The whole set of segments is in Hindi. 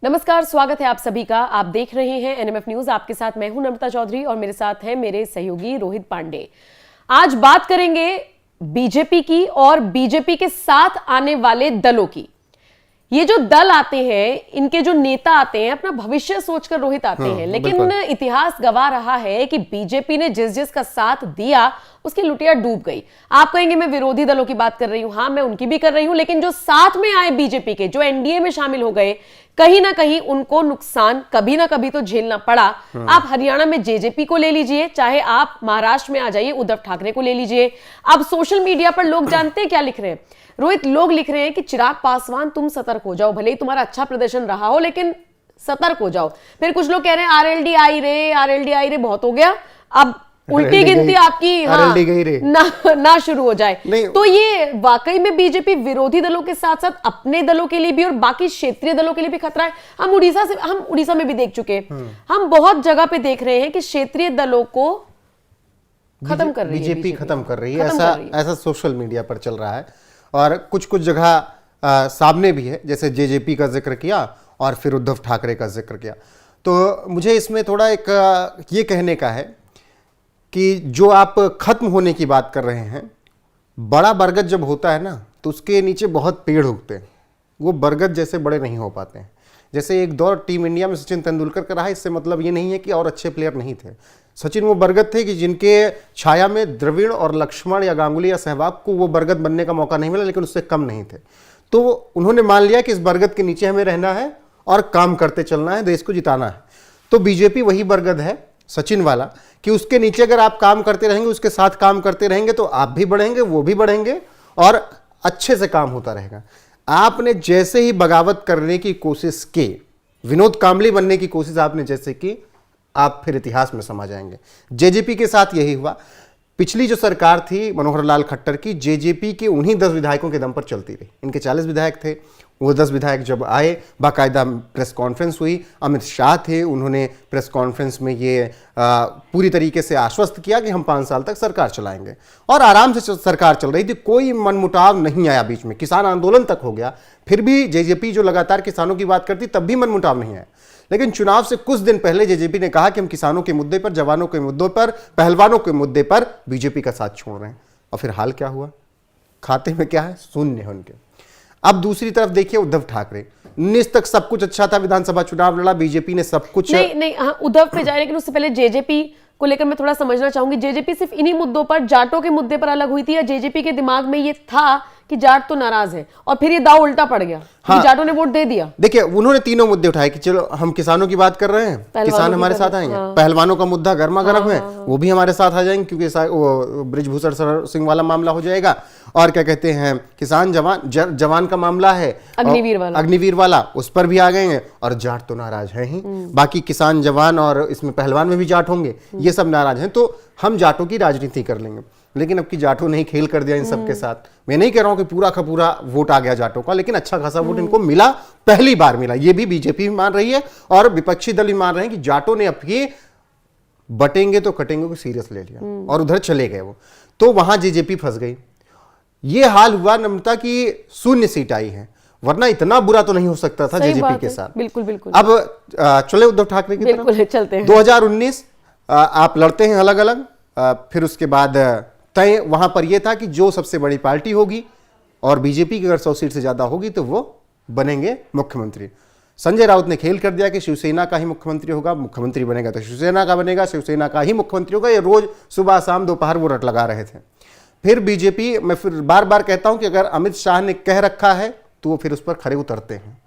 नमस्कार, स्वागत है आप सभी का। आप देख रहे हैं एनएमएफ न्यूज। आपके साथ मैं हूं नम्रता चौधरी और मेरे साथ हैं मेरे सहयोगी रोहित पांडे। आज बात करेंगे बीजेपी की और बीजेपी के साथ आने वाले दलों की। ये जो दल आते हैं, इनके जो नेता आते हैं, अपना भविष्य सोचकर रोहित आते हैं, लेकिन इतिहास गवाह रहा है कि बीजेपी ने जिस जिस का साथ दिया उसकी लुटिया डूब गई। आप कहेंगे मैं विरोधी दलों की बात कर रही हूं, हां मैं उनकी भी कर रही हूं, लेकिन जो साथ में आए बीजेपी के, जो एनडीए में शामिल हो गए, कहीं ना कहीं उनको नुकसान कभी ना कभी तो झेलना पड़ा। आप हरियाणा में जेजेपी को ले लीजिए, चाहे आप महाराष्ट्र में आ जाइए, उद्धव ठाकरे को ले लीजिए। अब सोशल मीडिया पर लोग जानते हैं क्या लिख रहे हैं रोहित? लोग लिख रहे हैं कि चिराग पासवान तुम सतर्क हो जाओ, भले ही तुम्हारा अच्छा प्रदर्शन रहा हो लेकिन सतर्क हो जाओ। फिर कुछ लोग कह रहे हैं आरएलडी आई रे बहुत हो गया, अब उल्टी गिनती आपकी ना शुरू हो जाए। तो ये वाकई में बीजेपी विरोधी दलों के साथ साथ अपने दलों के लिए भी और बाकी क्षेत्रीय दलों के लिए भी खतरा है। हम उड़ीसा में भी देख चुके, हम बहुत जगह पे देख रहे हैं कि क्षेत्रीय दलों को खत्म कर रही है बीजेपी, खत्म कर रही है। ऐसा सोशल मीडिया पर चल रहा है और कुछ जगह सामने भी है, जैसे जेजेपी का जिक्र किया और फिर उद्धव ठाकरे का जिक्र किया। तो मुझे इसमें थोड़ा एक ये कहने का है कि जो आप खत्म होने की बात कर रहे हैं, बड़ा बरगद जब होता है ना तो उसके नीचे बहुत पेड़ उगते हैं, वो बरगद जैसे बड़े नहीं हो पाते हैं। जैसे एक दौर टीम इंडिया में सचिन तेंदुलकर का रहा, इससे मतलब ये नहीं है कि और अच्छे प्लेयर नहीं थे। सचिन वो बरगद थे कि जिनके छाया में द्रविड़ और लक्ष्मण या गांगुली या सहवाग को वो बरगद बनने का मौका नहीं मिला, लेकिन उससे कम नहीं थे। तो उन्होंने मान लिया कि इस बरगद के नीचे हमें रहना है और काम करते चलना है, देश को जिताना है। तो बीजेपी वही बरगद है सचिन वाला कि उसके नीचे अगर आप काम करते रहेंगे, उसके साथ काम करते रहेंगे तो आप भी बढ़ेंगे, वो भी बढ़ेंगे और अच्छे से काम होता रहेगा। आपने जैसे ही बगावत करने की कोशिश की, विनोद कांबली बनने की कोशिश आपने जैसे की, आप फिर इतिहास में समा जाएंगे। जेजेपी के साथ यही हुआ। पिछली जो सरकार थी मनोहर लाल खट्टर की, जेजेपी के उन्हीं 10 विधायकों के दम पर चलती रही। इनके 40 विधायक थे, वो 10 विधायक जब आए, बाकायदा प्रेस कॉन्फ्रेंस हुई, अमित शाह थे, उन्होंने प्रेस कॉन्फ्रेंस में ये पूरी तरीके से आश्वस्त किया कि हम 5 साल तक सरकार चलाएंगे और आराम से सरकार चल रही थी। कोई मनमुटाव नहीं आया बीच में, किसान आंदोलन तक हो गया, फिर भी जेजेपी जो लगातार किसानों की बात करती तब भी मनमुटाव नहीं आया। लेकिन चुनाव से कुछ दिन पहले जेजेपी ने कहा कि हम किसानों के मुद्दे पर, जवानों के मुद्दों पर, पहलवानों के मुद्दे पर बीजेपी का साथ छोड़ रहे हैं। और फिर हाल क्या हुआ? खाते में क्या है? शून्य है उनके। अब दूसरी तरफ देखिए उद्धव ठाकरे, 19 तक सब कुछ अच्छा था, विधानसभा चुनाव लड़ा, बीजेपी ने सब कुछ नहीं हाँ, उद्धव पे जाए, लेकिन उससे पहले जेजेपी को लेकर मैं थोड़ा समझना चाहूंगी। जेजेपी सिर्फ इन्हीं मुद्दों पर, जाटों के मुद्दे पर अलग हुई थी, या जेजेपी के दिमाग में ये था कि जाट तो नाराज है और फिर ये दाव उल्टा पड़ गया? हाँ, जाटों ने वोट दे दिया। देखिए उन्होंने तीनों मुद्दे उठाए कि चलो हम किसानों की बात कर रहे हैं, किसान हमारे साथ आएंगे। हाँ। पहलवानों का मुद्दा गर्मा गर्म है, वो भी हमारे साथ आ जाएंगे क्योंकि वो बृजभूषण सिंह वाला मामला हो जाएगा। और क्या कहते हैं, किसान जवान का मामला है, अग्निवीर वाला, उस पर भी आ गए। और जाट तो नाराज है ही, बाकी किसान जवान और इसमें पहलवान में भी जाट होंगे, ये सब नाराज हैं। तो हम जाटों की राजनीति कर लेंगे। लेकिन अब की जाटों ने ही खेल कर दिया इन सब के साथ। मैं नहीं कह रहा हूं कि पूरा का पूरा वोट आ गया जाटों का, लेकिन अच्छा खासा वोट इनको मिला, पहली बार मिला। ये भी बीजेपी भी मान रही है और विपक्षी दल भी मान रहे हैं कि जाटों ने अब ये बटेंगे तो कटेंगे को सीरियस ले लिया और उधर चले गए वो। तो वहां जेजेपी फंस गई। ये हाल हुआ नम्रता की 0 सीट आई है, वरना इतना बुरा तो नहीं हो सकता था जेजेपी के साथ। बिल्कुल बिल्कुल। अब चले उद्धव ठाकरे की तरफ, चलते हैं। 2019 आप लड़ते हैं अलग अलग, फिर उसके बाद तय वहां पर यह था कि जो सबसे बड़ी पार्टी होगी और बीजेपी की अगर 100 सीट से ज्यादा होगी तो वो बनेंगे मुख्यमंत्री। संजय राउत ने खेल कर दिया कि शिवसेना का ही मुख्यमंत्री होगा, मुख्यमंत्री बनेगा तो शिवसेना का बनेगा, शिवसेना का ही मुख्यमंत्री होगा। ये रोज सुबह शाम दोपहर वो रट लगा रहे थे। फिर बीजेपी, मैं फिर बार बार कहता हूं कि अगर अमित शाह ने कह रखा है तो वो फिर उस पर खरे उतरते हैं।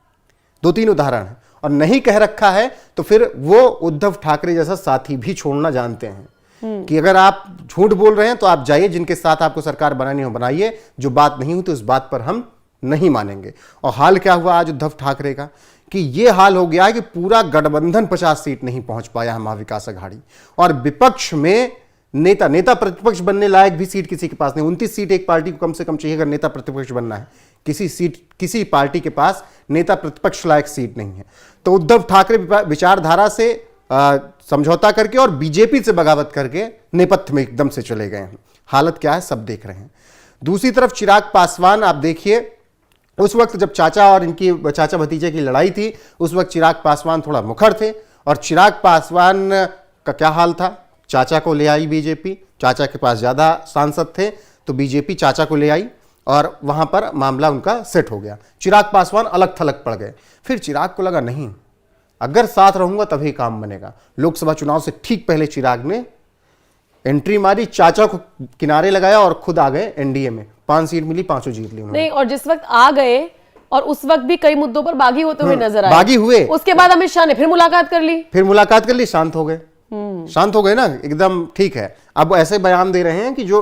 2-3 उदाहरण है। और नहीं कह रखा है तो फिर वो उद्धव ठाकरे जैसा साथी भी छोड़ना जानते हैं कि अगर आप झूठ बोल रहे हैं तो आप जाइए, जिनके साथ आपको सरकार बनानी हो बनाइए, जो बात नहीं हुई तो उस बात पर हम नहीं मानेंगे। और हाल क्या हुआ आज उद्धव ठाकरे का कि ये हाल हो गया है कि पूरा गठबंधन 50 सीट नहीं पहुंच पाया है महाविकास अघाड़ी। और विपक्ष में नेता प्रतिपक्ष बनने लायक भी सीट किसी के पास नहीं। 29 सीट एक पार्टी को कम से कम चाहिए अगर नेता प्रतिपक्ष बनना है। किसी पार्टी के पास नेता प्रतिपक्ष लायक सीट नहीं है। तो उद्धव ठाकरे विचारधारा से समझौता करके और बीजेपी से बगावत करके नेपथ्य में एकदम से चले गए हैं। हालत क्या है सब देख रहे हैं। दूसरी तरफ चिराग पासवान, आप देखिए उस वक्त जब चाचा और इनकी चाचा भतीजे की लड़ाई थी, उस वक्त चिराग पासवान थोड़ा मुखर थे, और चिराग पासवान का क्या हाल था, चाचा को ले आई बीजेपी, चाचा के पास ज़्यादा सांसद थे तो बीजेपी चाचा को ले आई और वहाँ पर मामला उनका सेट हो गया। चिराग पासवान अलग थलग पड़ गए। फिर चिराग को लगा नहीं, अगर साथ रहूंगा तभी काम बनेगा। लोकसभा चुनाव से ठीक पहले चिराग ने एंट्री मारी, चाचा को किनारे लगाया और खुद आ गए एनडीए में। 5 सीट मिली, 5 जीत ली उन्होंने। नहीं, और जिस वक्त आ गए और उस वक्त भी कई मुद्दों पर बागी होते हुए नजर आए, बागी हुए। उसके बाद अमित शाह ने फिर मुलाकात कर ली, शांत हो गए। शांत हो गए ना, एकदम ठीक है। अब ऐसे बयान दे रहे हैं कि जो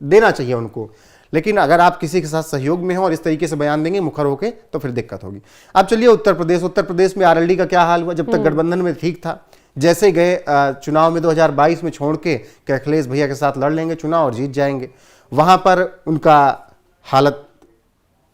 देना चाहिए उनको, लेकिन अगर आप किसी के साथ सहयोग में हो और इस तरीके से बयान देंगे मुखर होके, तो फिर दिक्कत होगी। अब चलिए उत्तर प्रदेश में आरएलडी का क्या हाल हुआ। जब तक गठबंधन में ठीक था, जैसे गए चुनाव में 2022 में छोड़ के कि अखिलेश भैया के साथ लड़ लेंगे चुनाव और जीत जाएंगे, वहां पर उनका हालत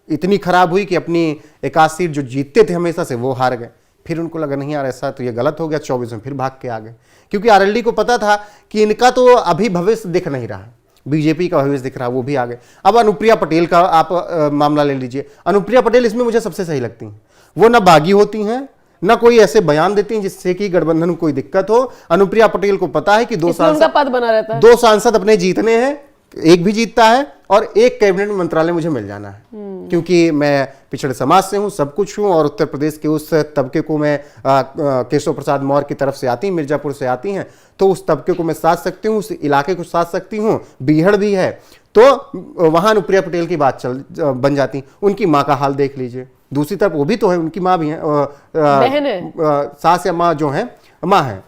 इतनी खराब हुई कि अपनी 1 सीट जो जीतते थे हमेशा से वो हार गए। फिर उनको लगा नहीं यार ऐसा तो ये गलत हो गया, 24 में फिर भाग के आ गए, क्योंकि आरएलडी को पता था कि इनका तो अभी भविष्य दिख नहीं रहा, बीजेपी का भविष्य दिख रहा, वो भी आ गए। अब अनुप्रिया पटेल का आप मामला ले लीजिए। अनुप्रिया पटेल इसमें मुझे सबसे सही लगती हैं। वो ना बागी होती हैं, ना कोई ऐसे बयान देती हैं जिससे कि गठबंधन को कोई दिक्कत हो। अनुप्रिया पटेल को पता है कि 2 सांसद पद बना रहता है, 2 सांसद अपने जीतने हैं, एक भी जीतता है और एक कैबिनेट मंत्रालय मुझे मिल जाना है, क्योंकि मैं पिछड़े समाज से हूं, सब कुछ हूं, और उत्तर प्रदेश के उस तबके को मैं केशव प्रसाद मौर्य की तरफ से आती, मिर्जापुर से आती हैं, तो उस तबके को मैं साथ सकती हूँ, उस इलाके को साथ सकती हूँ, बीहड़ भी है, तो वहां अनुप्रिया पटेल की बात बन जाती। उनकी माँ का हाल देख लीजिए, दूसरी तरफ वो भी तो है, उनकी माँ भी है, बहन है, सास या माँ जो है, माँ है,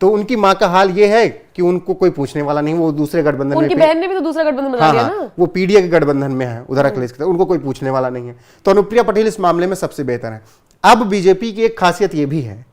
तो उनकी माँ का हाल ये है कि उनको कोई पूछने वाला नहीं। वो दूसरे गठबंधन में, उनकी बहन ने भी तो दूसरा गठबंधन बना लिया ना, वो पीडीए के गठबंधन में है, उधर अखिलेश के, उनको कोई पूछने वाला नहीं है। तो अनुप्रिया पटेल इस मामले में सबसे बेहतर है। अब बीजेपी की एक खासियत ये भी है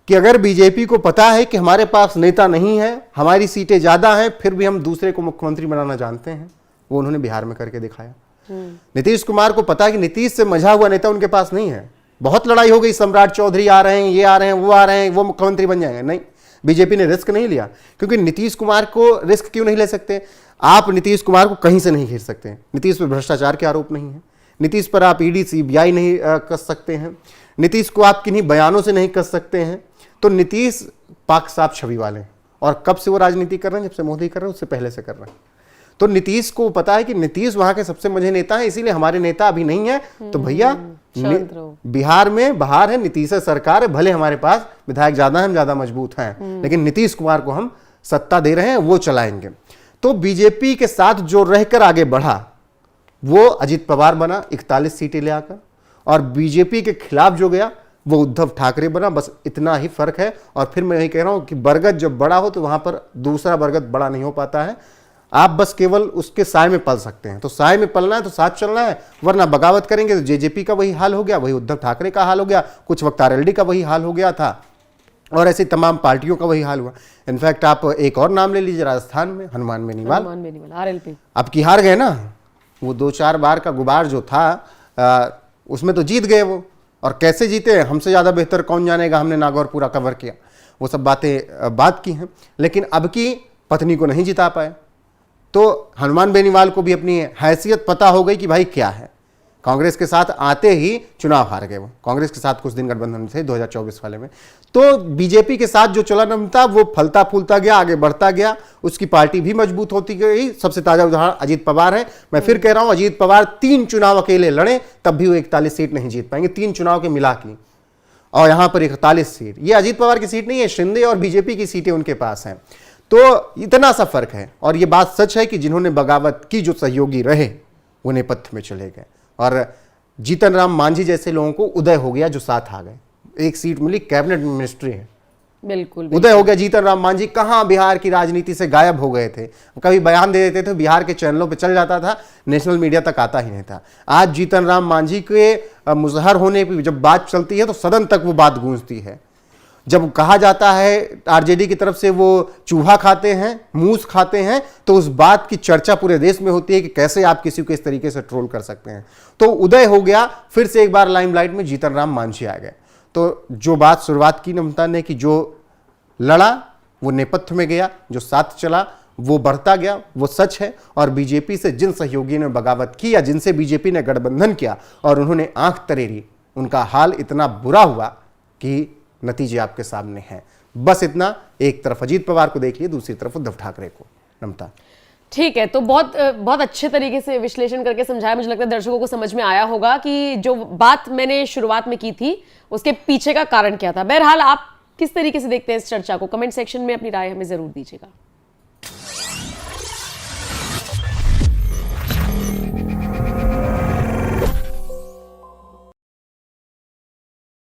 कि अगर बीजेपी को पता है कि हमारे पास नेता नहीं है, हमारी सीटें ज्यादा हैं, फिर भी हम दूसरे को मुख्यमंत्री बनाना जानते हैं, वो उन्होंने बिहार में करके दिखाया। नीतीश कुमार को पता है कि नीतीश से मजा हुआ नेता उनके पास नहीं है। बहुत लड़ाई हो गई, सम्राट चौधरी आ रहे हैं, ये आ रहे हैं, वो आ रहे हैं, वो मुख्यमंत्री बन जाएंगे। नहीं, बीजेपी ने रिस्क नहीं लिया, क्योंकि नीतीश कुमार को रिस्क क्यों नहीं ले सकते? आप नीतीश कुमार को कहीं से नहीं घेर सकते। नीतीश पर भ्रष्टाचार के आरोप नहीं है, नीतीश पर आप ईडी सीबीआई नहीं कस सकते हैं, नीतीश को आप किन्हीं बयानों से नहीं कस सकते हैं। तो नीतीश पाक साफ छवि वाले हैं, और कब से वो राजनीति कर रहे हैं? जब से मोदी कर रहे हैं उससे पहले से कर रहे हैं। तो नीतीश को पता है कि नीतीश वहां के सबसे मजे नेता है, इसीलिए हमारे नेता अभी नहीं है, तो भैया बिहार में बाहर है, नीतीश सरकार है, भले हमारे पास विधायक ज्यादा हैं, हम ज्यादा मजबूत हैं, लेकिन नीतीश कुमार को हम सत्ता दे रहे हैं, वो चलाएंगे। तो बीजेपी के साथ जो रहकर आगे बढ़ा वो अजित पवार बना 41 सीटें ले आकर, और बीजेपी के खिलाफ जो गया वो उद्धव ठाकरे बना। बस इतना ही फर्क है। और फिर मैं यही कह रहा हूं कि बरगद जब बड़ा हो तो वहां पर दूसरा बरगद बड़ा नहीं हो पाता है, आप बस केवल उसके साय में पल सकते हैं। तो साय में पलना है तो साथ चलना है, वरना बगावत करेंगे तो जेजेपी का वही हाल हो गया, वही उद्धव ठाकरे का हाल हो गया, कुछ वक्त आरएलडी का वही हाल हो गया था, और ऐसी तमाम पार्टियों का वही हाल हुआ। इनफैक्ट आप एक और नाम ले लीजिए, राजस्थान में हनुमान बेनीवाल आरएलपी, अब की हार गए ना। वो 2-4 बार का गुबार जो था उसमें तो जीत गए वो, और कैसे जीते हमसे ज़्यादा बेहतर कौन जानेगा, हमने नागौर पूरा कवर किया, वो सब बातें बात की हैं। लेकिन अब की पत्नी को नहीं जिता पाए, तो हनुमान बेनीवाल को भी अपनी हैसियत पता हो गई कि भाई क्या है। कांग्रेस के साथ आते ही चुनाव हार गए वो, कांग्रेस के साथ कुछ दिन गठबंधन थे 2024 वाले में। तो बीजेपी के साथ जो चलन था वो फलता फूलता गया, आगे बढ़ता गया, उसकी पार्टी भी मजबूत होती गई। सबसे ताजा उदाहरण अजीत पवार है। मैं फिर कह रहा हूं, अजीत पवार 3 चुनाव अकेले लड़े तब भी वो 41 सीट नहीं जीत पाएंगे, 3 चुनाव के मिला की, और यहां पर 41 सीट ये अजीत पवार की सीट नहीं है, शिंदे और बीजेपी की सीटें उनके पास हैं। तो इतना सा फर्क है। और ये बात सच है कि जिन्होंने बगावत की, जो सहयोगी रहे, वो नेपथ्य में चले गए, और जीतन राम मांझी जैसे लोगों को उदय हो गया जो साथ आ गए। 1 सीट मिली, कैबिनेट मिनिस्ट्री है, बिल्कुल उदय हो गया। जीतन राम मांझी कहां बिहार की राजनीति से गायब हो गए थे, कभी बयान दे देते थे, बिहार के चैनलों पे चल जाता था, नेशनल मीडिया तक आता ही नहीं था। आज जीतन राम मांझी के मुजहर होने पर जब बात चलती है तो सदन तक वो बात गूंजती है। जब कहा जाता है आरजेडी की तरफ से वो चूहा खाते हैं, मूस खाते हैं, तो उस बात की चर्चा पूरे देश में होती है कि कैसे आप किसी को इस तरीके से ट्रोल कर सकते हैं। तो उदय हो गया, फिर से एक बार लाइमलाइट में जीतन राम मांझी आ गए। तो जो बात शुरुआत की नमता ने कि जो लड़ा वो नेपथ्य में गया, जो साथ चला वो बढ़ता गया, वो सच है। और बीजेपी से जिन सहयोगियों ने बगावत की या जिनसे बीजेपी ने गठबंधन किया और उन्होंने आंख तरेरी, उनका हाल इतना बुरा हुआ कि नतीजे आपके सामने हैं। बस इतना। एक तरफ अजीत पवार को देख लिए, दूसरी तरफ उद्धव ठाकरे को। नमता, ठीक है, तो बहुत बहुत अच्छे तरीके से विश्लेषण करके समझाया। मुझे लगता है दर्शकों को समझ में आया होगा कि जो बात मैंने शुरुआत में की थी उसके पीछे का कारण क्या था। बहरहाल, आप किस तरीके से देखते हैं इस चर्चा को? कमेंट सेक्शन में अपनी राय हमें जरूर दीजिएगा।